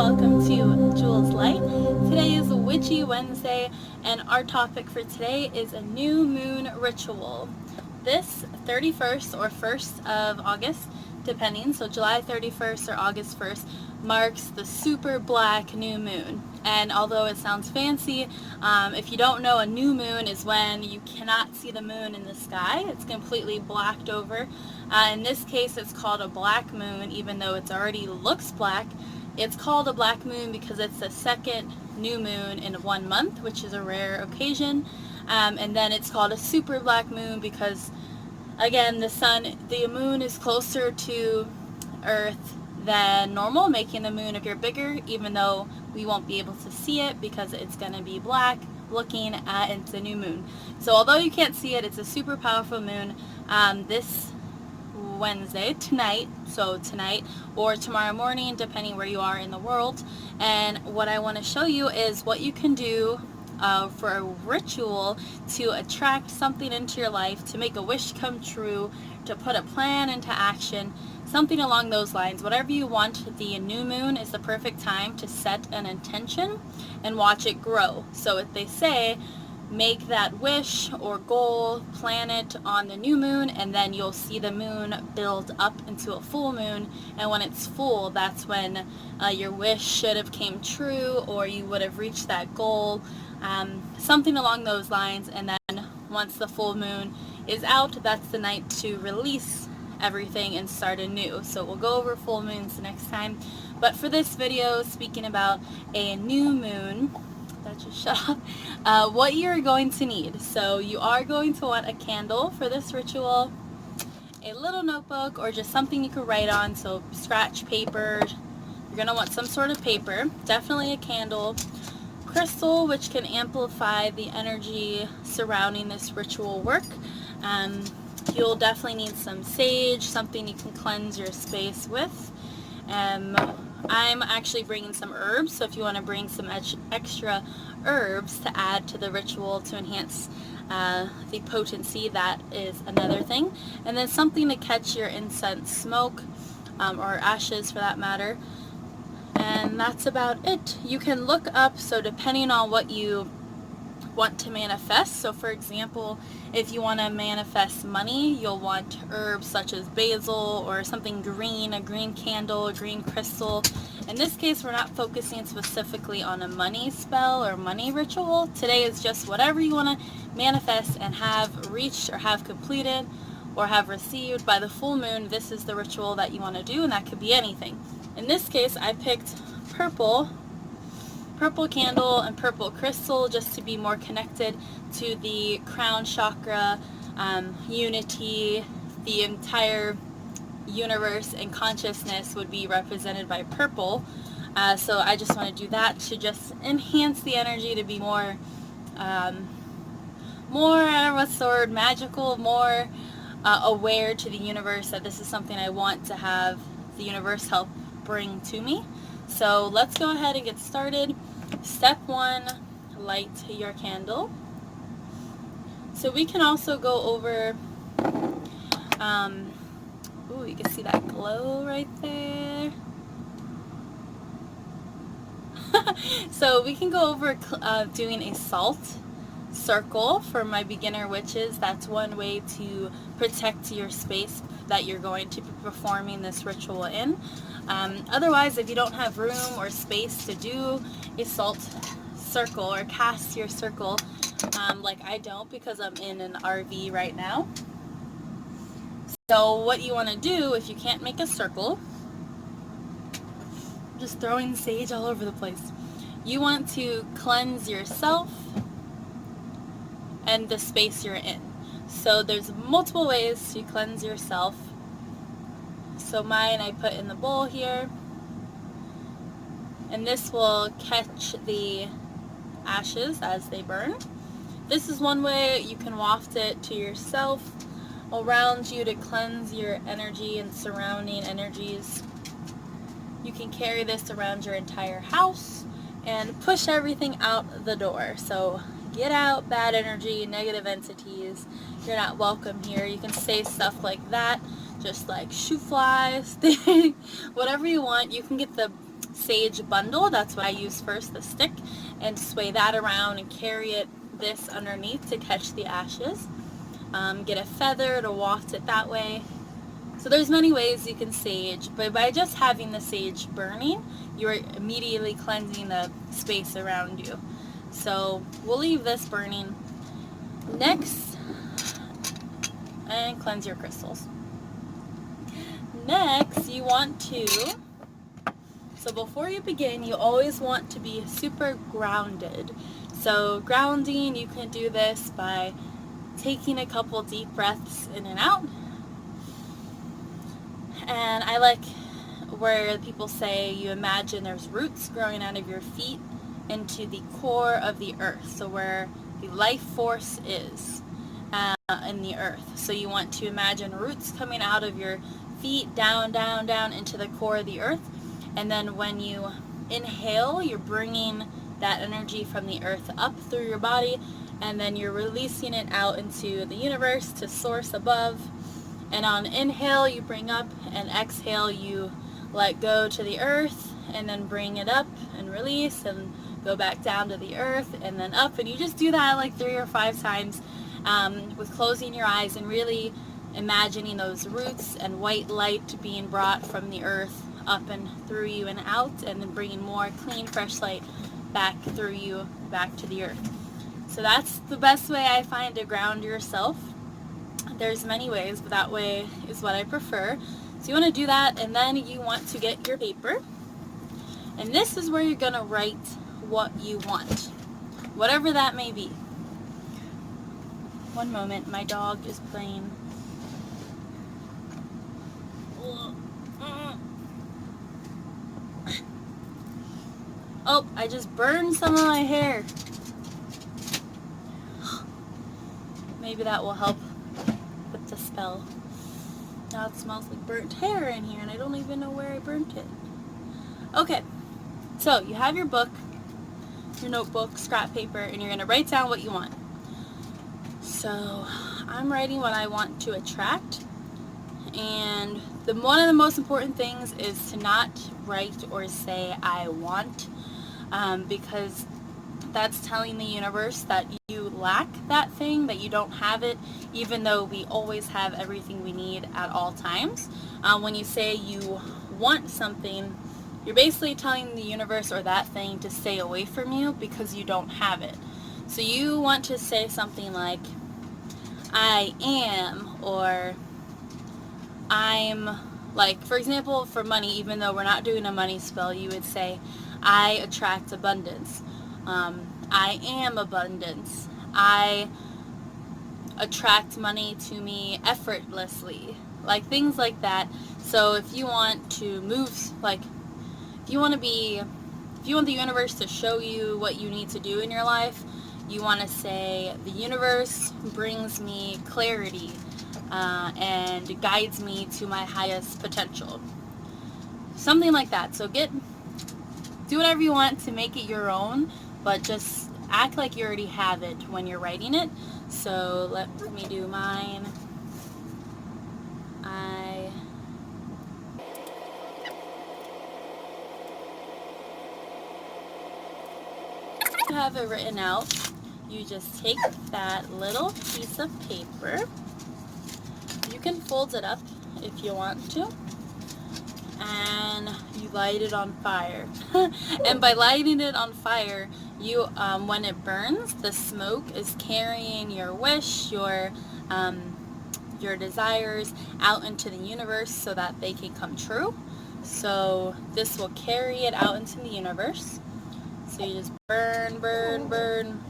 welcome to Jules Light. Today is Witchy Wednesday, and our topic for today is a new moon ritual. This 31st or 1st of August, depending, so July 31st or August 1st, marks the super black new moon. And although it sounds fancy, if you don't know, a new moon is when you cannot see the moon in the sky. It's completely blacked over. In this case, it's called a black moon, even though it already looks black. It's called a black moon because it's the second new moon in 1 month, which is a rare occasion. And then it's called a super black moon because, again, the moon is closer to Earth than normal, making the moon appear bigger, even though we won't be able to see it because it's going to be black looking at it's a new moon. So although you can't see it, it's a super powerful moon. This Wednesday, tonight or tomorrow morning, depending where you are in the world. And what I want to show you is what you can do for a ritual to attract something into your life, to make a wish come true, to put a plan into action, something along those lines. Whatever you want, the new moon is the perfect time to set an intention and watch it grow. So if they say, make that wish or goal, plan it on the new moon, and then you'll see the moon build up into a full moon. And when it's full, that's when your wish should have came true, or you would have reached that goal, something along those lines. And then once the full moon is out, that's the night to release everything and start anew. So we'll go over full moons next time. But for this video, speaking about a new moon, that just shut up, what you're going to need. So you are going to want a candle for this ritual, a little notebook, or just something you can write on, so scratch paper. You're going to want some sort of paper, definitely a candle, crystal, which can amplify the energy surrounding this ritual work. You'll definitely need some sage, something you can cleanse your space with. I'm actually bringing some herbs, so if you want to bring some extra herbs to add to the ritual to enhance the potency, that is another thing. And then something to catch your incense smoke, or ashes for that matter. And that's about it. You can look up, so depending on what you want to manifest, so for example, if you want to manifest money, you'll want herbs such as basil or something green, a green candle, a green crystal. In this case, we're not focusing specifically on a money spell or money ritual. Today is just whatever you want to manifest and have reached or have completed or have received by the full moon. This is the ritual that you want to do, and that could be anything. In this case, I picked purple candle and purple crystal just to be more connected to the crown chakra, unity. The entire universe and consciousness would be represented by purple. So I just want to do that to just enhance the energy, to be more what's the word, magical, more aware to the universe that this is something I want to have the universe help bring to me. So let's go ahead and get started. Step 1, light your candle. So we can also go over, you can see that glow right there. So we can go over doing a salt circle for my beginner witches. That's one way to protect your space that you're going to be performing this ritual in. Otherwise, if you don't have room or space to do a salt circle or cast your circle, like I don't because I'm in an RV right now. So what you want to do, if you can't make a circle, I'm just throwing sage all over the place. You want to cleanse yourself and the space you're in. So there's multiple ways to cleanse yourself. So mine I put in the bowl here, and this will catch the ashes as they burn. This is one way. You can waft it to yourself, around you, to cleanse your energy and surrounding energies. You can carry this around your entire house and push everything out the door. So get out bad energy, negative entities. You're not welcome here. You can say stuff like that, just like shoe flies, whatever you want. You can get the sage bundle. That's what I use first, the stick, and sway that around and carry this underneath to catch the ashes. Get a feather to waft it that way. So there's many ways you can sage, but by just having the sage burning, you're immediately cleansing the space around you. So we'll leave this burning. Next, and cleanse your crystals. Next, you want to, so before you begin, you always want to be super grounded. So grounding, you can do this by taking a couple deep breaths in and out. And I like where people say you imagine there's roots growing out of your feet into the core of the earth, so where the life force is in the earth. So you want to imagine roots coming out of your feet down, down, down into the core of the earth. And then when you inhale, you're bringing that energy from the earth up through your body, and then you're releasing it out into the universe to source above. And on inhale, you bring up, and exhale, you let go to the earth, and then bring it up and release, and go back down to the earth, and then up. And you just do that like 3 or 5 times with closing your eyes and really imagining those roots and white light being brought from the earth up and through you and out, and then bringing more clean, fresh light back through you, back to the earth. So that's the best way I find to ground yourself. There's many ways, but that way is what I prefer. So you want to do that, and then you want to get your paper. And this is where you're going to write what you want, whatever that may be. One moment, my dog is playing. Oh, I just burned some of my hair. Maybe that will help with the spell. Now it smells like burnt hair in here, and I don't even know where I burnt it. Okay, so you have your book, your notebook, scrap paper, and you're going to write down what you want. So I'm writing what I want to attract, and one of the most important things is to not write or say I want, because that's telling the universe that you lack that thing, that you don't have it, even though we always have everything we need at all times. When you say you want something, you're basically telling the universe or that thing to stay away from you because you don't have it. So you want to say something like, I am, or I'm, like, for example, for money, even though we're not doing a money spell, you would say, I attract abundance. I am abundance. I attract money to me effortlessly. Like things like that. So if you want to move, like if you want the universe to show you what you need to do in your life, you want to say, the universe brings me clarity and guides me to my highest potential. Something like that. So do whatever you want to make it your own, but just act like you already have it when you're writing it. So let me do mine. I have it written out. You just take that little piece of paper. You can fold it up if you want to, and you light it on fire. And by lighting it on fire, you when it burns, the smoke is carrying your wish, your desires out into the universe so that they can come true. So this will carry it out into the universe. So you just burn, burn, burn,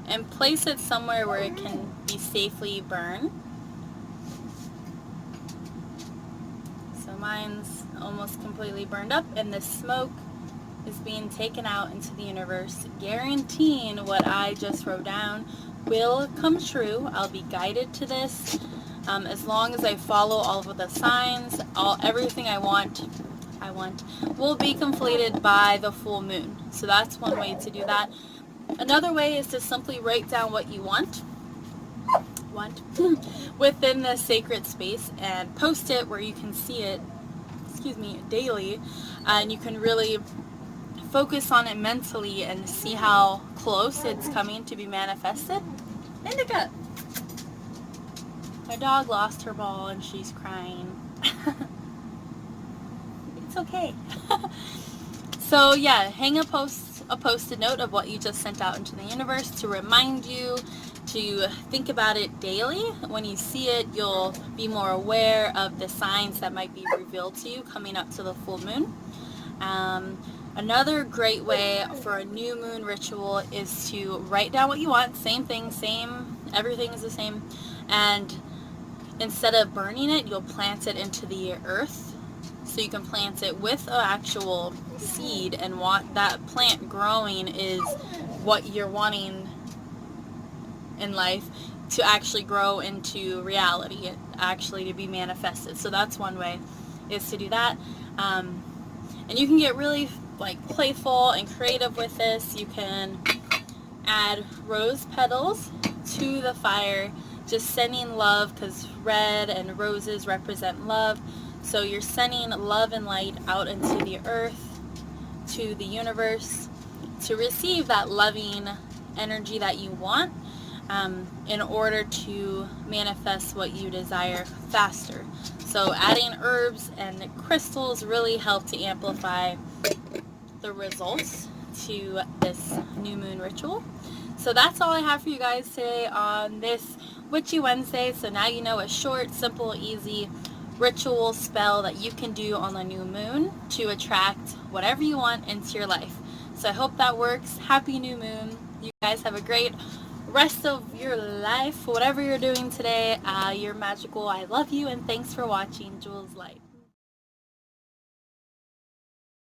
and place it somewhere where it can be safely burned. So mine's almost completely burned up, and the smoke is being taken out into the universe, guaranteeing what I just wrote down will come true. I'll be guided to this as long as I follow all of the signs. Everything I want will be completed by the full moon. So that's one way to do that. Another way is to simply write down what you want within the sacred space and post it where you can see it. daily, and you can really focus on it mentally and see how close it's coming to be manifested. Indica, my dog lost her ball and she's crying. It's okay. So yeah, hang a post-it note of what you just sent out into the universe to remind you to think about it daily. When you see it, you'll be more aware of the signs that might be revealed to you coming up to the full moon. Another great way for a new moon ritual is to write down what you want. Same thing, everything is the same. And instead of burning it, you'll plant it into the earth. So you can plant it with an actual seed, and what that plant growing is what you're wanting in life to actually grow into reality, actually to be manifested. So that's one way, is to do that. And you can get really playful and creative with this. You can add rose petals to the fire, just sending love, because red and roses represent love. So you're sending love and light out into the earth, to the universe, to receive that loving energy that you want, in order to manifest what you desire faster. So adding herbs and crystals really help to amplify the results to this new moon ritual. So that's all I have for you guys today on this Witchy Wednesday. So now you know a short, simple, easy ritual spell that you can do on the new moon to attract whatever you want into your life. So I hope that works. Happy new moon. You guys have a great rest of your life. Whatever you're doing today, you're magical. I love you, and thanks for watching Jewel's Light.